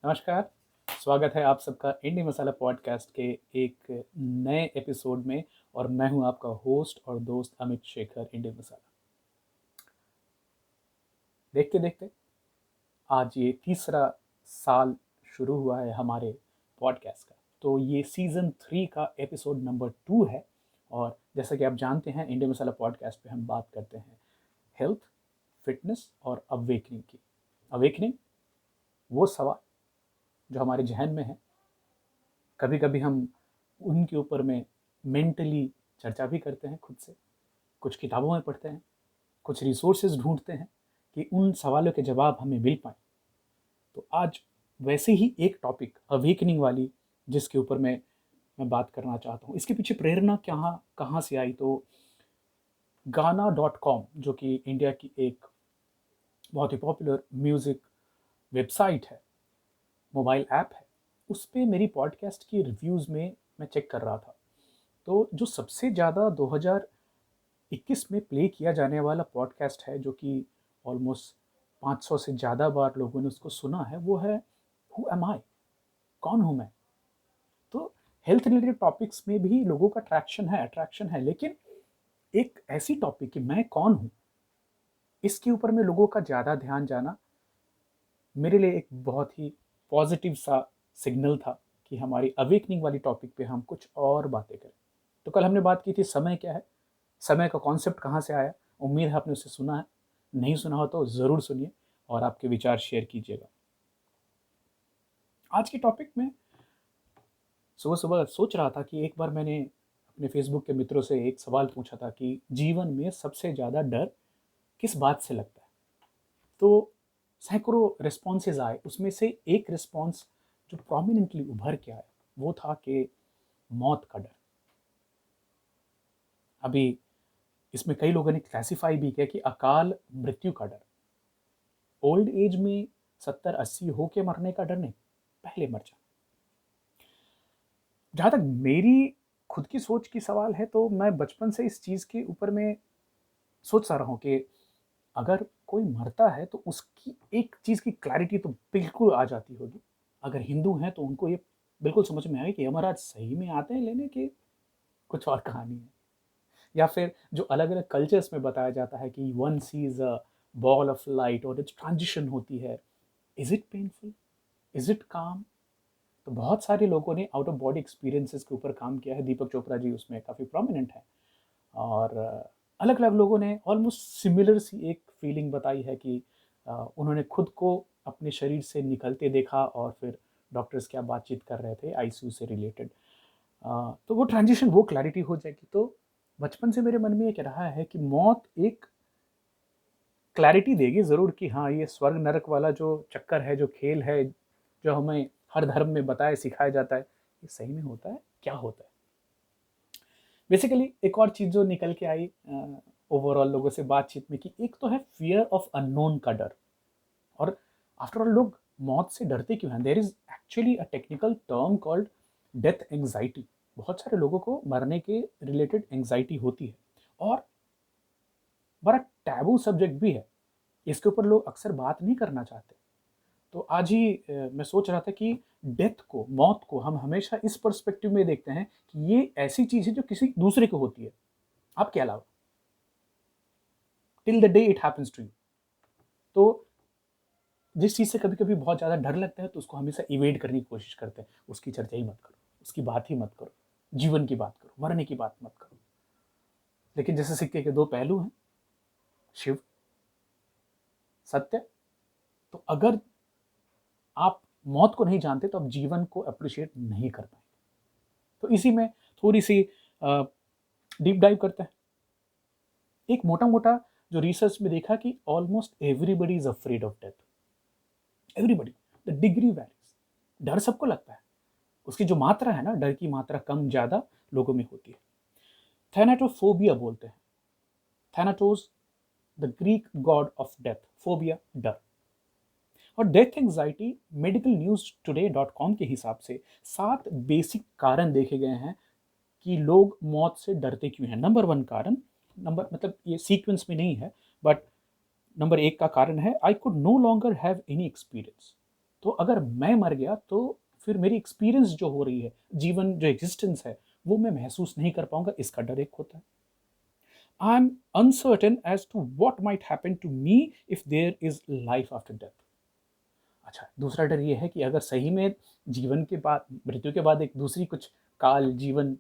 नमस्कार, स्वागत है आप सबका इंडी मसाला पॉडकास्ट के एक नए एपिसोड में। और मैं हूं आपका होस्ट और दोस्त अमित शेखर इंडी मसाला। देखते देखते आज ये तीसरा साल शुरू हुआ है हमारे पॉडकास्ट का। तो ये सीज़न 3 का एपिसोड नंबर 2 है। और जैसा कि आप जानते हैं, इंडी मसाला पॉडकास्ट पे हम बात करते हैं हेल्थ, फिटनेस और अवेकनिंग की। अवेकनिंग वो सवाल जो हमारे जहन में है, कभी कभी हम उनके ऊपर में मेंटली चर्चा भी करते हैं खुद से, कुछ किताबों में पढ़ते हैं, कुछ रिसोर्सेज ढूंढते हैं कि उन सवालों के जवाब हमें मिल पाए। तो आज वैसे ही एक टॉपिक अवेकनिंग वाली, जिसके ऊपर मैं बात करना चाहता हूँ। इसके पीछे प्रेरणा कहाँ कहाँ से आई, तो गाना.com जो कि इंडिया की एक बहुत ही पॉपुलर म्यूज़िक वेबसाइट है, मोबाइल ऐप है, उस पर मेरी पॉडकास्ट की रिव्यूज़ में मैं चेक कर रहा था। तो जो सबसे ज़्यादा 2021 में प्ले किया जाने वाला पॉडकास्ट है, जो कि ऑलमोस्ट 500 से ज़्यादा बार लोगों ने उसको सुना है, वो है हु एम आई, कौन हूँ मैं। तो हेल्थ रिलेटेड टॉपिक्स में भी लोगों का अट्रैक्शन है, लेकिन एक ऐसी टॉपिक कि मैं कौन हूँ, इसके ऊपर में लोगों का ज़्यादा ध्यान जाना मेरे लिए एक बहुत ही पॉजिटिव सा सिग्नल था कि हमारी अवेकनिंग वाली टॉपिक पे हम कुछ और बातें करें। तो कल हमने बात की थी समय क्या है, समय का कॉन्सेप्ट कहाँ से आया। उम्मीद है आपने उसे सुना है, नहीं सुना हो तो ज़रूर सुनिए और आपके विचार शेयर कीजिएगा। आज के टॉपिक में सुबह सुबह सोच रहा था कि एक बार मैंने अपने फेसबुक के मित्रों से एक सवाल पूछा था कि जीवन में सबसे ज़्यादा डर किस बात से लगता है। तो सैकड़ों रिस्पॉन्सेज आए, उसमें से एक रिस्पॉन्स जो प्रोमिनेंटली उभर के आया वो था कि मौत का डर। अभी इसमें कई लोगों ने क्लासिफाई भी किया कि अकाल मृत्यु का डर, ओल्ड एज में 70-80 होके मरने का डर नहीं, पहले मर जाना। जहाँ तक मेरी खुद की सोच की सवाल है, तो मैं बचपन से इस चीज़ के ऊपर में सोचता रहा हूँ कि अगर कोई मरता है तो उसकी एक चीज़ की क्लैरिटी तो बिल्कुल आ जाती होगी। अगर हिंदू हैं तो उनको ये बिल्कुल समझ में आएगा कि यमराज सही में आते हैं लेने की, कुछ और कहानी है। या फिर जो अलग अलग कल्चर्स में बताया जाता है कि one sees a ball of light और इट्स ट्रांजिशन होती है, is it painful, is it काम। तो बहुत सारे लोगों ने आउट ऑफ बॉडी एक्सपीरियंसेस के ऊपर काम किया है, दीपक चोपड़ा जी उसमें काफ़ी प्रोमिनेंट है। और अलग अलग लोगों ने ऑलमोस्ट सिमिलर सी एक फीलिंग बताई है कि उन्होंने खुद को अपने शरीर से निकलते देखा और फिर डॉक्टर्स क्या बातचीत कर रहे थे आईसीयू से रिलेटेड। तो वो ट्रांजिशन, वो क्लैरिटी हो जाएगी। तो बचपन से मेरे मन में एक रहा है कि मौत एक क्लैरिटी देगी ज़रूर कि हाँ, ये स्वर्ग नरक वाला जो चक्कर है, जो खेल है, जो हमें हर धर्म में बताया सिखाया जाता है, ये सही में होता है, क्या होता है। बेसिकली एक और चीज़ जो निकल के आई ओवरऑल लोगों से बातचीत में, कि एक तो है फियर ऑफ अननोन का डर। और आफ्टर ऑल लोग मौत से डरते क्यों हैं? There is actually a technical term called death anxiety. बहुत सारे लोगों को मरने के रिलेटेड एंग्जाइटी होती है और बड़ा टैबू सब्जेक्ट भी है, इसके ऊपर लोग अक्सर बात नहीं करना चाहते। तो आज ही मैं सोच रहा था कि डेथ को, मौत को हम हमेशा इस पर्सपेक्टिव में देखते हैं कि ये ऐसी चीज़ है जो किसी दूसरे को होती है, आपके अलावा, till the day it happens to you. तो जिस चीज़ से कभी कभी बहुत ज़्यादा डर लगता है तो उसको हमेशा इवेड करने की कोशिश करते हैं। उसकी चर्चा ही मत करो, उसकी बात ही मत करो, जीवन की बात करो, मरने की बात मत करो। लेकिन जैसे सिक्के के दो पहलू हैं, शिव, सत्य। तो अगर आप मौत को नहीं जानते तो आप जीवन को अप्रिशिएट नहीं कर पाएंगे। तो इसी में थोड़ी सी डीप डाइव करते हैं। एक मोटा मोटा जो रिसर्च में देखा कि almost everybody is afraid of death. Everybody, the degree varies. डर सबको लगता है, उसकी जो मात्रा है ना, डर की मात्रा कम ज़्यादा लोगों में होती है। थैनाटोफोबिया बोलते हैं। Thanatos the Greek god of death, phobia डर। और death anxiety Medical News Today .com के हिसाब से 7 बेसिक कारण देखे गए हैं कि लोग मौत से डरते क्यों हैं। नंबर 1 कारण, नंबर मतलब ये सीक्वेंस में नहीं है, बट नंबर 1 का कारण है I could no longer have any experience. तो अगर मैं मर गया तो फिर मेरी एक्सपीरियंस जो हो रही है, जीवन जो एग्जिस्टेंस है, वो मैं महसूस नहीं कर पाऊंगा, इसका डर एक होता है। I am uncertain as to what might happen to me if there is life after death. अच्छा, दूसरा डर ये है कि अगर सही में जीवन के बाद, मृत्यु के बाद एक दूसरी कुछ काल जीवन,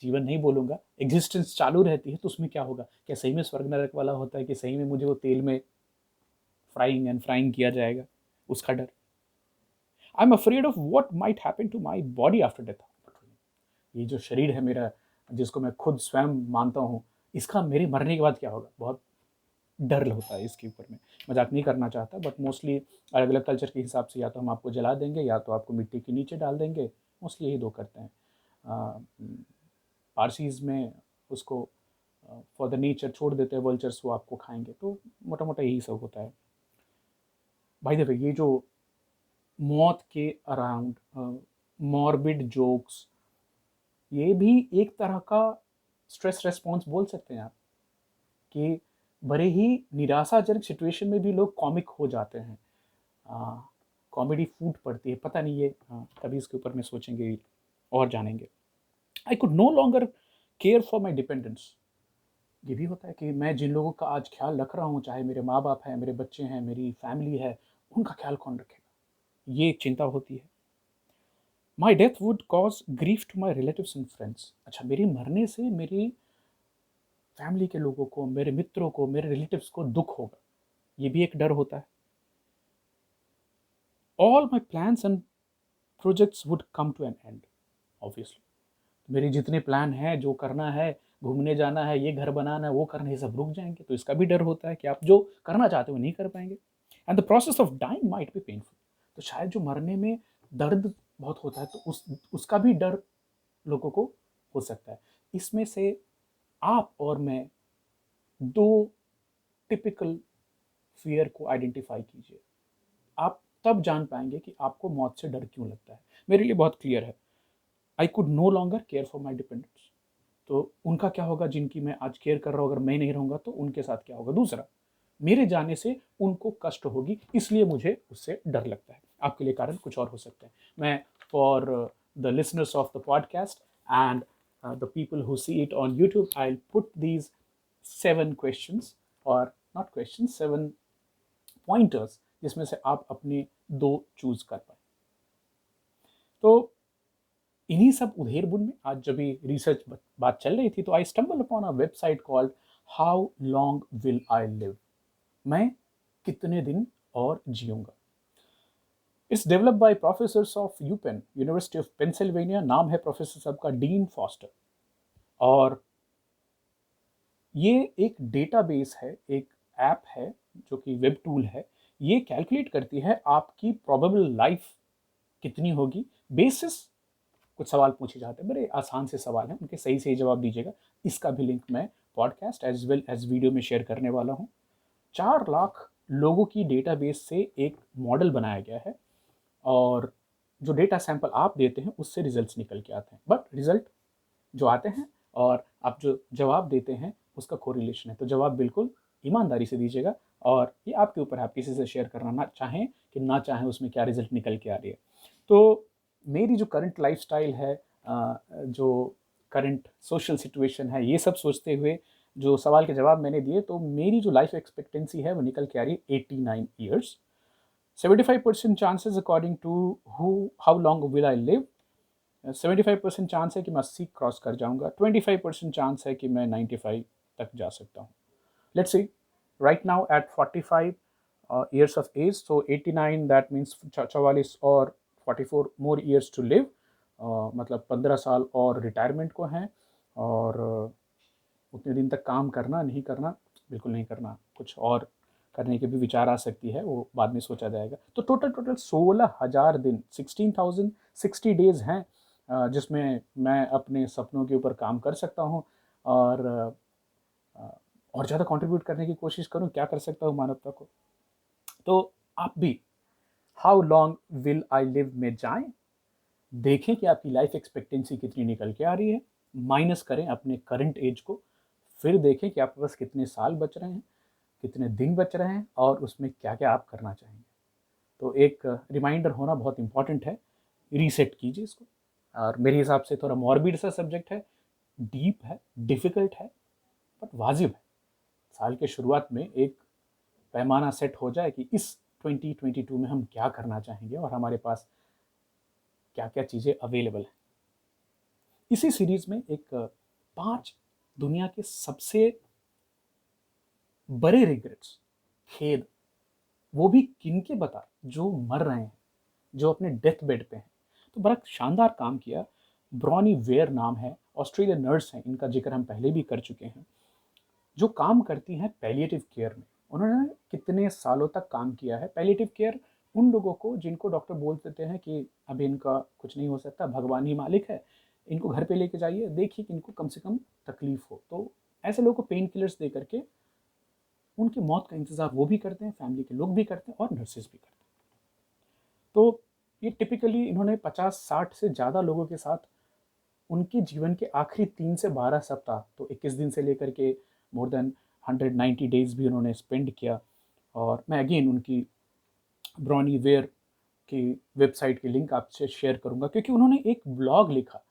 जीवन नहीं बोलूँगा, एग्जिस्टेंस चालू रहती है, तो उसमें क्या होगा? क्या सही में स्वर्ग नरक वाला होता है कि सही में मुझे वो तेल में फ्राइंग एंड फ्राइंग किया जाएगा? उसका डर। I am afraid of what might happen to my body after death. ये जो शरीर है मेरा, जिसको मैं खुद स्वयं मानता हूँ, इसका मेरे मरने के बाद क्या होगा? बहुत डर होता है इसके ऊपर में। मजाक नहीं करना चाहता, बट मोस्टली अलग अलग कल्चर के हिसाब से या तो हम आपको जला देंगे या तो आपको मिट्टी के नीचे डाल देंगे। मोस्टली यही दो करते हैं। पारसीज में उसको फॉर द नेचर छोड़ देते हैं, वल्चर्स वो आपको खाएंगे। तो मोटा मोटा यही सब होता है। भाई द वे, ये जो मौत के अराउंड मॉर्बिड जोक्स, ये भी एक तरह का स्ट्रेस रेस्पॉन्स बोल सकते हैं आप, कि बड़े ही निराशाजनक सिचुएशन में भी लोग कॉमिक हो जाते हैं। कॉमेडी फूट पड़ती है, पता नहीं ये, कभी इसके ऊपर में सोचेंगे और जानेंगे। I could no longer care for my dependents. ये भी होता है कि मैं जिन लोगों का आज ख्याल रख रहा हूँ, चाहे मेरे माँ बाप हैं, मेरे बच्चे हैं, मेरी फैमिली है, उनका ख्याल कौन रखेगा? ये एक चिंता होती है। My death would cause grief to my relatives and friends. अच्छा, मेरे मरने से मेरी फैमिली के लोगों को, मेरे मित्रों को, मेरे रिलेटिव्स को दुख होगा, ये भी एक डर होता है। All my plans and projects would come to an end. Obviously मेरे जितने प्लान हैं, जो करना है, घूमने जाना है, ये घर बनाना है, वो करना है, ये सब रुक जाएंगे। तो इसका भी डर होता है कि आप जो करना चाहते हो नहीं कर पाएंगे। And the process of dying might be painful. तो शायद जो मरने में दर्द बहुत होता है, तो उसका भी डर लोगों को हो सकता है। इसमें से आप और मैं दो टिपिकल फियर को आइडेंटिफाई कीजिए। आप तब जान पाएंगे कि आपको मौत से डर क्यों लगता है। मेरे लिए बहुत क्लियर है। I could no longer care for my dependents. तो उनका क्या होगा जिनकी मैं आज केयर कर रहा हूँ? अगर मैं नहीं रहूँगा तो उनके साथ क्या होगा? दूसरा, मेरे जाने से उनको कष्ट होगी, इसलिए मुझे उससे डर लगता है। आपके लिए कारण कुछ और हो सकते हैं। मैं, for the listeners of the podcast and the people who see it on YouTube, I put these 7 questions, और नॉट क्वेश्चन, 7 पॉइंटर्स, जिसमें से आप अपने 2 चूज कर पाए। तो इन्हीं सब उधेड़-बुन में आज जब भी रिसर्च बात चल रही थी, तो I stumble upon a website called how long will I live. मैं कितने दिन और जीऊंगा। It's developed by professors of UPenn, University of Pennsylvania. नाम है प्रोफेसर साहब का डीन फॉस्टर। और ये एक डेटाबेस है, एक ऐप है, जो कि वेब टूल है। ये कैलकुलेट करती है आपकी प्रोबेबल लाइफ कितनी होगी। बेसिस कुछ सवाल पूछे जाते हैं, बड़े आसान से सवाल हैं, उनके सही सही जवाब दीजिएगा। इसका भी लिंक मैं podcast as well as video में शेयर करने वाला हूँ। 4 लाख लोगों की डेटाबेस से एक मॉडल बनाया गया है, और जो डेटा सैंपल आप देते हैं उससे रिजल्ट्स निकल के आते हैं। बट रिजल्ट जो आते हैं और आप जो जवाब देते हैं उसका कोरिलेशन है। तो जवाब बिल्कुल ईमानदारी से दीजिएगा, और ये आपके ऊपर है, आप किसी से शेयर करना ना चाहें कि ना चाहें, उसमें क्या रिजल्ट निकल के आ रही है। तो मेरी जो करंट लाइफस्टाइल है, जो करंट सोशल सिचुएशन है, ये सब सोचते हुए जो सवाल के जवाब मैंने दिए, तो मेरी जो लाइफ एक्सपेक्टेंसी है वो निकल के आ रही है 89 years. 75% chances according to how long will I live. 75% chance है कि मैं 80 क्रॉस कर जाऊंगा। 25% चांस है कि मैं 95 तक जा सकता हूँ। Let's see, right now at 45 years of age, so 89, that means 44 और 44 more years to live। मतलब 15 साल और रिटायरमेंट को हैं। और उतने दिन तक काम करना नहीं करना, बिल्कुल नहीं करना, कुछ और करने की भी विचार आ सकती है, वो बाद में सोचा जाएगा। तो टोटल 16,000 दिन, 16,060 डेज हैं, जिसमें मैं अपने सपनों के ऊपर काम कर सकता हूँ, और और ज़्यादा कंट्रीब्यूट करने की कोशिश करूँ, क्या कर सकता हूँ मानवता को। तो आप भी how long will I live में जाएं, देखें कि आपकी लाइफ एक्सपेक्टेंसी कितनी निकल के आ रही है, माइनस करें अपने करंट एज को, फिर देखें कि आपके पास कितने साल बच रहे हैं, कितने दिन बच रहे हैं, और उसमें क्या क्या आप करना चाहेंगे। तो एक रिमाइंडर होना बहुत इंपॉर्टेंट है, रीसेट कीजिए इसको। और मेरे हिसाब से थोड़ा मॉर्बिड सा सब्जेक्ट है, डीप है, डिफ़िकल्ट है, बट वाजिब है। साल के शुरुआत में एक पैमाना सेट हो जाए कि इस 2022 में हम क्या करना चाहेंगे और हमारे पास क्या क्या चीज़ें अवेलेबल हैं। इसी सीरीज में एक 5 दुनिया के सबसे बड़े रिग्रेट्स, खेद, वो भी किनके बता, जो मर रहे हैं, जो अपने डेथ बेड पे हैं। तो बड़ा शानदार काम किया। ब्रॉनी वेयर नाम है, ऑस्ट्रेलियन नर्स हैं, इनका जिक्र हम पहले भी कर चुके हैं, जो काम करती हैं पैलिएटिव केयर में। उन्होंने कितने सालों तक काम किया है। पैलिएटिव केयर उन लोगों को जिनको डॉक्टर बोल देते हैं कि अभी इनका कुछ नहीं हो सकता, भगवान ही मालिक है, इनको घर पे लेके जाइए, देखिए कि इनको कम से कम तकलीफ हो। तो ऐसे लोगों को पेन किलर्स दे करके उनकी मौत का इंतज़ार वो भी करते हैं, फैमिली के लोग भी करते हैं और नर्सेज भी करते हैं। तो ये टिपिकली इन्होंने 50-60 से ज़्यादा लोगों के साथ उनके जीवन के आखिरी 3 से 12 सप्ताह, तो 21 दिन से लेकर के मोर देन 190 डेज़ भी उन्होंने स्पेंड किया। और मैं अगेन उनकी ब्रॉनी वेयर की वेबसाइट की लिंक आपसे शेयर करूँगा, क्योंकि उन्होंने एक ब्लॉग लिखा।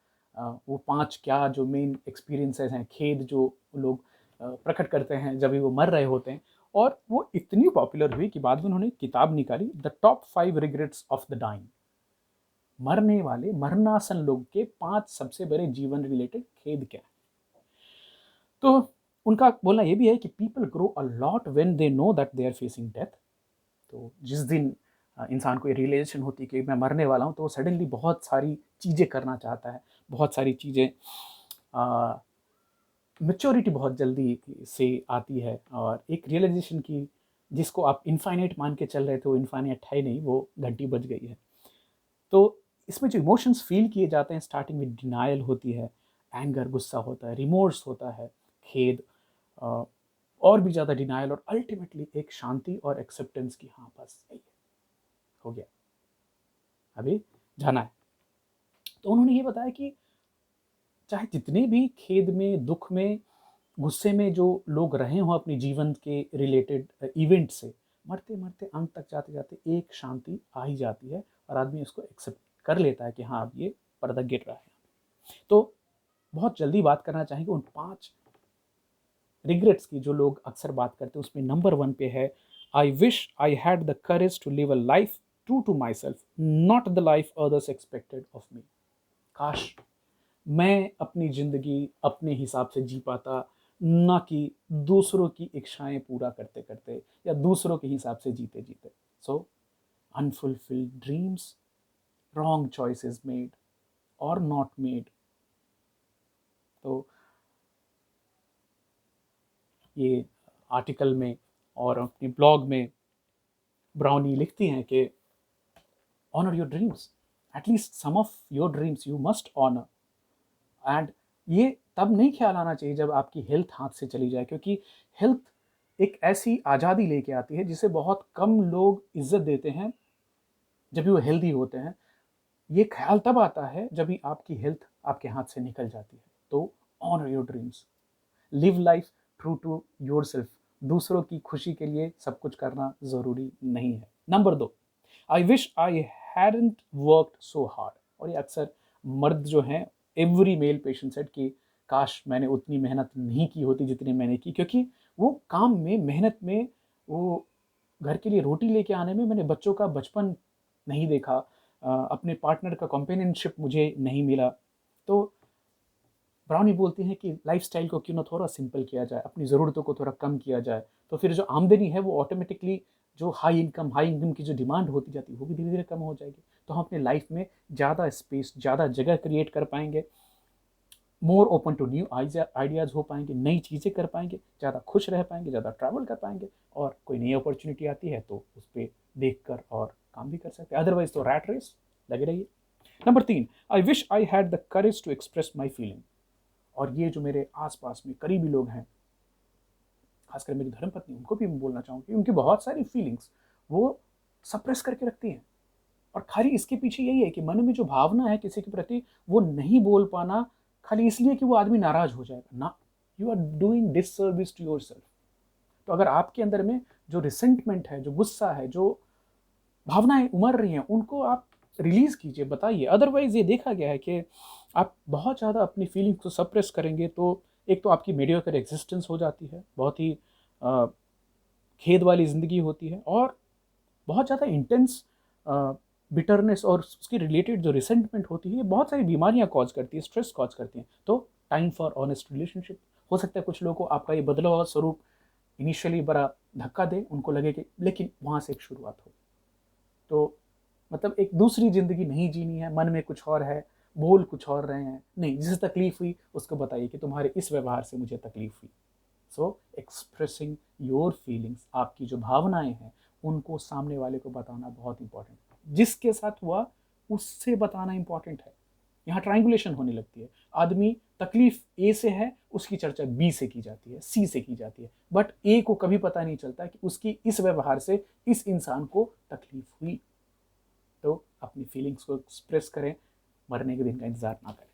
वो 5 क्या जो मेन एक्सपीरियंसेस हैं, खेद जो लोग प्रकट करते हैं जब भी वो मर रहे होते हैं, और वो इतनी पॉपुलर हुई कि बाद में उन्होंने किताब निकाली, the top 5 regrets of the dying. मरने वाले, मरनासन लोग के 5 सबसे बड़े जीवन रिलेटेड खेद क्या है। तो उनका बोलना ये भी है कि people grow a lot when they know that they are facing death. तो जिस दिन इंसान को ये रियलाइजेशन होती है कि मैं मरने वाला हूँ, तो वो सडनली बहुत सारी चीज़ें करना चाहता है, बहुत सारी चीज़ें, मैच्योरिटी बहुत जल्दी से आती है, और एक रियलाइजेशन की जिसको आप इनफाइनाइट मान के चल रहे थे वो इनफाइनाइट है नहीं, वो घंटी बज गई है। तो इसमें जो इमोशंस फील किए जाते हैं, स्टार्टिंग में डिनायल होती है, एंगर गुस्सा होता है, रिमोर्स होता है, खेद, और भी ज़्यादा डिनायल, और अल्टीमेटली एक शांति और एक्सेप्टेंस की, हाँ बस सही है, हो गया, अभी जाना है। तो उन्होंने ये बताया कि चाहे जितने भी खेद में, दुख में, गुस्से में जो लोग रहे हों अपने जीवन के रिलेटेड इवेंट से, मरते मरते अंत तक जाते जाते एक शांति आ ही जाती है, और आदमी उसको एक्सेप्ट कर लेता है कि हाँ अब ये पर्दा गिर रहा है। तो बहुत जल्दी बात करना चाहेंगे उन 5 रिग्रेट्स की जो लोग अक्सर बात करते हैं। उसमें नंबर 1 पे है, I wish I had the courage to live a life true to my self, not the life others expected of me. काश मैं अपनी ज़िंदगी अपने हिसाब से जी पाता, ना कि दूसरों की इच्छाएं पूरा करते करते या दूसरों के हिसाब से जीते जीते। So unfulfilled dreams, wrong choices made और नॉट मेड। तो ये आर्टिकल में और अपने ब्लॉग में ब्राउनी लिखती हैं कि honour your dreams, at least some of your dreams you must honour. And ये तब नहीं ख्याल आना चाहिए जब आपकी हेल्थ हाथ से चली जाए, क्योंकि हेल्थ एक ऐसी आज़ादी लेके आती है जिसे बहुत कम लोग इज्जत देते हैं जब भी वो हेल्दी होते हैं। ये ख्याल तब आता है जब भी आपकी हेल्थ आपके हाथ से निकल जाती है। तो honour your dreams, live life true to your self. दूसरों की खुशी के लिए सब कुछ करना ज़रूरी नहीं है। Number 2, I wish I hadn't worked so hard. और ये अक्सर मर्द जो हैं, एवरी मेल पेशेंट सेड कि काश मैंने उतनी मेहनत नहीं की होती जितनी मैंने की, क्योंकि वो काम में, मेहनत में, वो घर के लिए रोटी लेके आने में, मैंने बच्चों का बचपन नहीं देखा, अपने पार्टनर का कंपेनियनशिप मुझे नहीं मिला। तो ब्राउनी बोलती हैं कि लाइफस्टाइल को क्यों ना थोड़ा सिंपल किया जाए, अपनी ज़रूरतों को थोड़ा कम किया जाए, तो फिर जो आमदनी है वो ऑटोमेटिकली, जो हाई इनकम की जो डिमांड होती जाती है वो भी धीरे धीरे कम हो जाएगी। तो हम अपने लाइफ में ज़्यादा स्पेस, ज़्यादा जगह क्रिएट कर पाएंगे, more open to new ideas हो पाएंगे, नई चीज़ें कर पाएंगे, ज़्यादा खुश रह पाएंगे, ज़्यादा ट्रैवल कर पाएंगे, और कोई नई अपॉर्चुनिटी आती है तो उस पर देख कर और काम भी कर सकते हैं। अदरवाइज तो रैट रेस लगे रहिए। Number 3, I wish I had the courage to express my feeling. और ये जो मेरे आसपास में करीबी लोग हैं, खासकर मेरी धर्मपत्नी, उनको भी मैं बोलना चाहूँगी कि उनकी बहुत सारी फीलिंग्स वो सप्रेस करके रखती हैं, और खाली इसके पीछे यही है कि मन में जो भावना है किसी के प्रति, वो नहीं बोल पाना खाली इसलिए कि वो आदमी नाराज हो जाएगा ना। You are doing disservice to your self. तो अगर आपके अंदर में जो रिसेंटमेंट है, जो गुस्सा है, जो भावनाएँ उमड़ रही हैं, उनको आप रिलीज़ कीजिए, बताइए। अदरवाइज़ ये देखा गया है कि आप बहुत ज़्यादा अपनी फीलिंग्स को सप्रेस करेंगे तो एक तो आपकी मीडियोकर एक्जिस्टेंस हो जाती है, बहुत ही अ, खेद वाली ज़िंदगी होती है और बहुत ज़्यादा इंटेंस बिटरनेस और उसके रिलेटेड जो रिसेंटमेंट होती है, बहुत सारी बीमारियाँ कॉज़ करती है, स्ट्रेस कॉज़ करती हैं। तो टाइम फॉर ऑनेस्ट रिलेशनशिप। हो सकता है कुछ लोगों को आपका ये बदला हुआ स्वरूप इनिशियली बड़ा धक्का दे, उनको लगे कि लेकिन वहाँ से एक शुरुआत हो। तो मतलब एक दूसरी ज़िंदगी नहीं जीनी है, मन में कुछ और है, बोल कुछ और रहे हैं। नहीं, जिसे तकलीफ़ हुई उसको बताइए कि तुम्हारे इस व्यवहार से मुझे तकलीफ़ हुई। सो एक्सप्रेसिंग योर फीलिंग्स, आपकी जो भावनाएँ हैं, उनको सामने वाले को बताना बहुत इम्पोर्टेंट है। जिसके साथ हुआ, उससे बताना इम्पोर्टेंट है। यहाँ ट्रायंगुलेशन होने लगती है। आदमी तकलीफ़ ए से है, उसकी चर्चा बी से की जाती है, सी से की जाती है। बट ए को कभी पता नहीं चलता कि उसकी इस व्यवहार से इस इंसान को तकलीफ़ हुई। तो अपनी फीलिंग्स को एक्सप्रेस करें, मरने के दिन का इंतज़ार ना करें।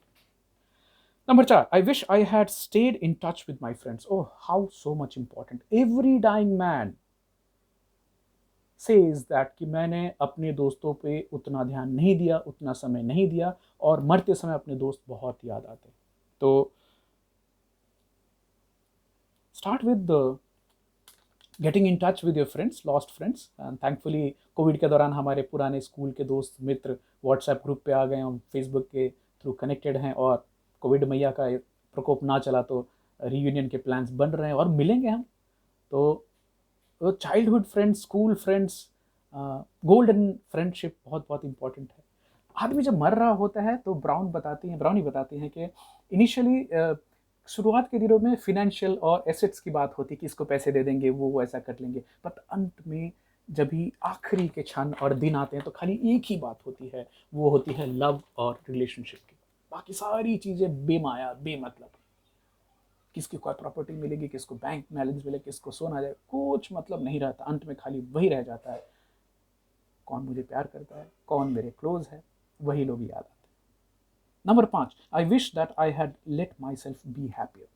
Number 4, I wish I had stayed in touch with my friends. Oh, how so much important. Every dying man says that कि मैंने अपने दोस्तों पे उतना ध्यान नहीं दिया, उतना समय नहीं दिया और मरते समय अपने दोस्त बहुत याद आते हैं। तो start with getting in touch with your friends, lost friends. And thankfully Covid के दौरान हमारे पुराने स्कूल के दोस्त मित्र व्हाट्सएप ग्रुप पे आ गए, हम फेसबुक के थ्रू कनेक्टेड हैं और कोविड मैया का प्रकोप ना चला तो रीयूनियन के प्लान्स बन रहे हैं और मिलेंगे हम। तो childhood friends, school friends, golden friendship बहुत बहुत इंपॉर्टेंट है। आदमी जब मर रहा होता है तो ब्राउनी बताती हैं कि इनिशियली शुरुआत के दिनों में फिनेंशियल और एसेट्स की बात होती है कि इसको पैसे दे देंगे, वो ऐसा कर लेंगे। बट अंत में जब भी आखिरी के क्षण और दिन आते हैं तो खाली एक ही बात होती है, वो होती है लव और रिलेशनशिप की। बाकी सारी चीज़ें बेमाया, बेमतलब। किसकी क्या प्रॉपर्टी मिलेगी, किसको बैंक बैलेंस मिले, किसको सोना जाए, कुछ मतलब नहीं रहता। अंत में खाली वही रह जाता है, कौन मुझे प्यार करता है, कौन मेरे क्लोज है, वही लोग याद आते हैं। Number 5, I wish that I had let my self be happier.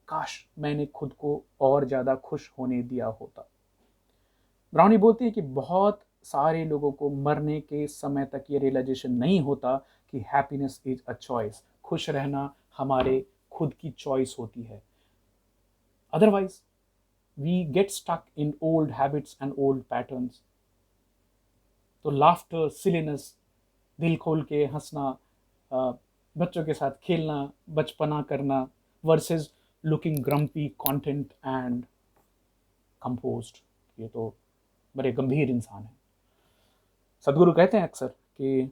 काश मैंने खुद को और ज़्यादा खुश होने दिया होता। ब्राउनी बोलती है कि बहुत सारे लोगों को मरने के समय तक ये रियलाइजेशन नहीं होता कि हैप्पीनेस इज अ चॉइस। खुश रहना हमारे खुद की चॉइस होती है। Otherwise we get stuck in old habits and old patterns. तो लाफ्टर, सिलीनेस, दिल खोल के हंसना, बच्चों के साथ खेलना, बचपना करना versus looking grumpy, content and composed, ये तो बड़े गंभीर इंसान है। सदगुरु कहते हैं अक्सर कि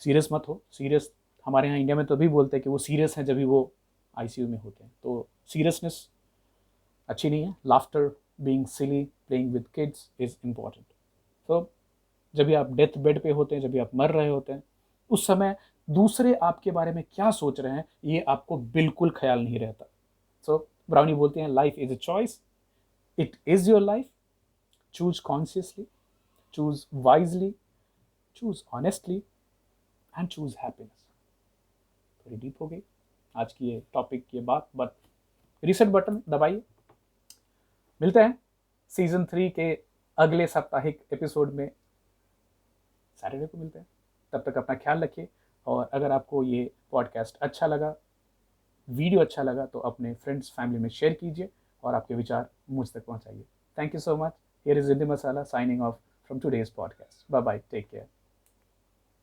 सीरियस मत हो। सीरियस हमारे यहाँ इंडिया में तो भी बोलते हैं कि वो सीरियस हैं जब भी वो आईसीयू में होते हैं। तो सीरियसनेस अच्छी नहीं है। Laughter, being silly, playing with kids is important. तो जब भी आप डेथ बेड पे होते हैं, जब भी आप मर रहे होते हैं, उस समय दूसरे आपके बारे में क्या सोच रहे हैं ये आपको बिल्कुल ख्याल नहीं रहता। सो ब्राउनी बोलते हैं life is a choice, it is your life, choose consciously, choose wisely, choose honestly and choose happiness. थोड़ी डीप हो गई आज की ये टॉपिक, ये बात, बट रीसेट बटन दबाइए। मिलते हैं सीजन 3 के अगले साप्ताहिक एपिसोड में, सैटरडे को मिलते हैं। तब तक अपना ख्याल रखिए और अगर आपको ये पॉडकास्ट अच्छा लगा, वीडियो अच्छा लगा तो अपने फ्रेंड्स फैमिली में शेयर कीजिए और आपके विचार मुझ तक पहुंचाइए। Thank you so much. Here is Riddhi Masala signing off from today's podcast. Bye bye, take care.